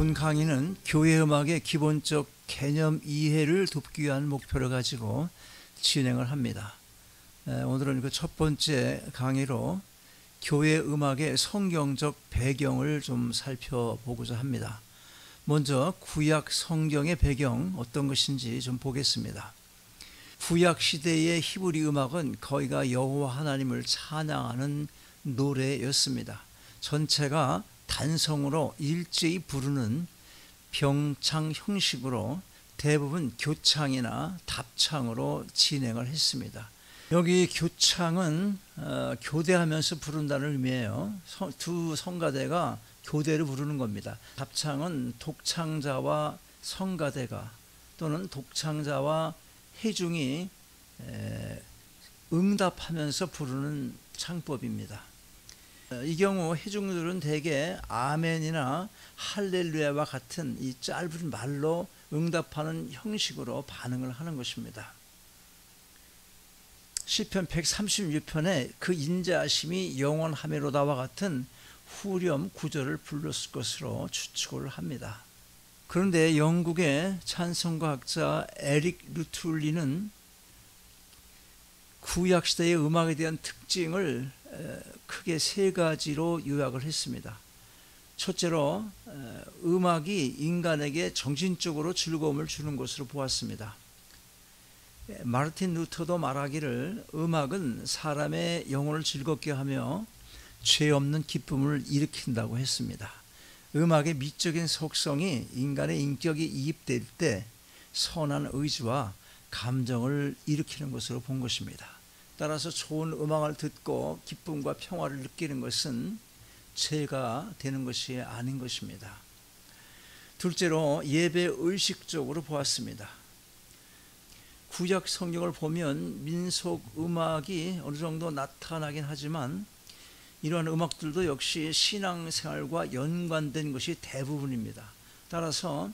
본 강의는 교회 음악의 기본적 개념 이해를 돕기 위한 목표를 가지고 진행을 합니다. 오늘은 그 첫 번째 강의로 교회 음악의 성경적 배경을 좀 살펴보고자 합니다. 먼저 구약 성경의 배경 어떤 것인지 좀 보겠습니다. 구약 시대의 히브리 음악은 거의가 여호와 하나님을 찬양하는 노래였습니다. 전체가 단성으로 일제히 부르는 병창 형식으로 대부분 교창이나 답창으로 진행을 했습니다. 여기 교창은 교대하면서 부른다는 의미예요. 두 성가대가 교대를 부르는 겁니다. 답창은 독창자와 성가대가 또는 독창자와 회중이 응답하면서 부르는 창법입니다. 이 경우 회중들은 대개 아멘이나 할렐루야와 같은 이 짧은 말로 응답하는 형식으로 반응을 하는 것입니다. 시편 136편에 그 인자하심이 영원하매로다와 같은 후렴 구절을 불렀을 것으로 추측을 합니다. 그런데 영국의 찬송가학자 에릭 루툴리는 구약시대의 음악에 대한 특징을 크게 세 가지로 요약을 했습니다. 첫째로 음악이 인간에게 정신적으로 즐거움을 주는 것으로 보았습니다. 마르틴 루터도 말하기를 음악은 사람의 영혼을 즐겁게 하며 죄 없는 기쁨을 일으킨다고 했습니다. 음악의 미적인 속성이 인간의 인격에 이입될 때 선한 의지와 감정을 일으키는 것으로 본 것입니다. 따라서 좋은 음악을 듣고 기쁨과 평화를 느끼는 것은 죄가 되는 것이 아닌 것입니다. 둘째로 예배 의식적으로 보았습니다. 구약 성경을 보면 민속 음악이 어느 정도 나타나긴 하지만 이러한 음악들도 역시 신앙생활과 연관된 것이 대부분입니다. 따라서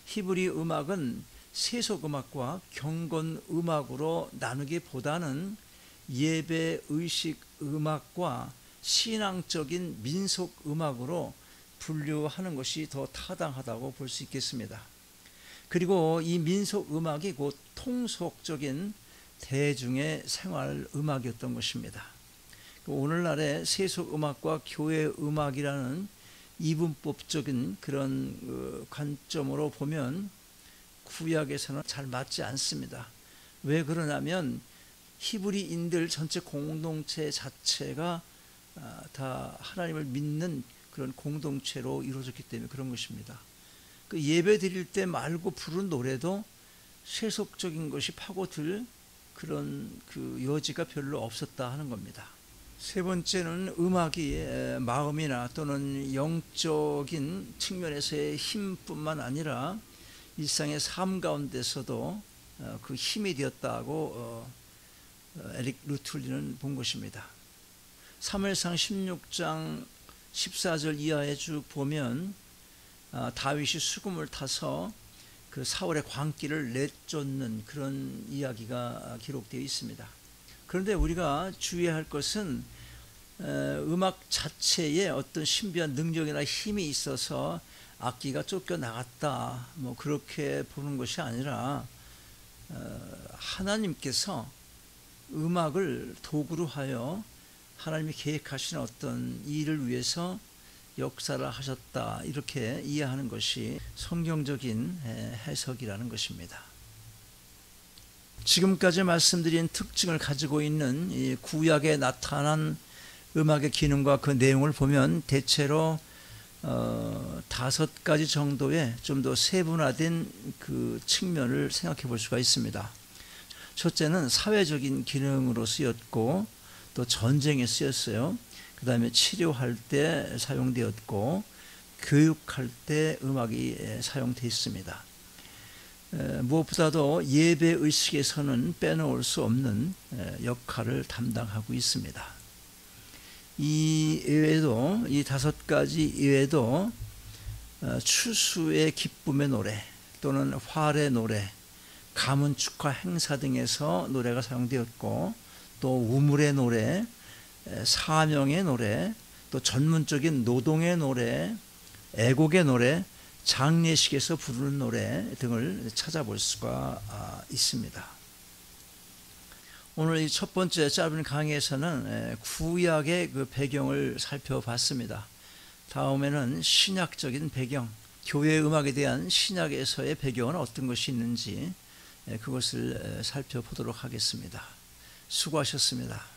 히브리 음악은 세속 음악과 경건 음악으로 나누기보다는 예배 의식 음악과 신앙적인 민속 음악으로 분류하는 것이 더 타당하다고 볼 수 있겠습니다. 그리고 이 민속 음악이 곧 통속적인 대중의 생활 음악이었던 것입니다. 오늘날의 세속 음악과 교회 음악이라는 이분법적인 그런 관점으로 보면 구약에서는 잘 맞지 않습니다. 왜 그러냐면 히브리인들 전체 공동체 자체가 다 하나님을 믿는 그런 공동체로 이루어졌기 때문에 그런 것입니다. 그 예배 드릴 때 말고 부른 노래도 세속적인 것이 파고들 그런 그 여지가 별로 없었다 하는 겁니다. 세 번째는 음악이 마음이나 또는 영적인 측면에서의 힘뿐만 아니라 일상의 삶 가운데서도 그 힘이 되었다고 에릭 루툴리는 본 것입니다. 사무엘상 16장 14절 이하에 쭉 보면 다윗이 수금을 타서 그 사울의 광기를 내쫓는 그런 이야기가 기록되어 있습니다. 그런데 우리가 주의할 것은 음악 자체에 어떤 신비한 능력이나 힘이 있어서 악기가 쫓겨나갔다 뭐 그렇게 보는 것이 아니라 하나님께서 음악을 도구로 하여 하나님이 계획하신 어떤 일을 위해서 역사를 하셨다 이렇게 이해하는 것이 성경적인 해석이라는 것입니다. 지금까지 말씀드린 특징을 가지고 있는 이 구약에 나타난 음악의 기능과 그 내용을 보면 대체로 5가지 정도의 좀 더 세분화된 그 측면을 생각해 볼 수가 있습니다. 첫째는 사회적인 기능으로 쓰였고 또 전쟁에 쓰였어요. 그 다음에 치료할 때 사용되었고 교육할 때 음악이 사용되었습니다. 무엇보다도 예배 의식에서는 빼놓을 수 없는 역할을 담당하고 있습니다. 이 외에도 이 5가지 이외에도 추수의 기쁨의 노래 또는 활의 노래, 가문 축하 행사 등에서 노래가 사용되었고 또 우물의 노래, 사명의 노래, 또 전문적인 노동의 노래, 애곡의 노래, 장례식에서 부르는 노래 등을 찾아볼 수가 있습니다. 오늘 이 첫 번째 짧은 강의에서는 구약의 그 배경을 살펴봤습니다. 다음에는 신약적인 배경, 교회 음악에 대한 신약에서의 배경은 어떤 것이 있는지 그것을 살펴보도록 하겠습니다. 수고하셨습니다.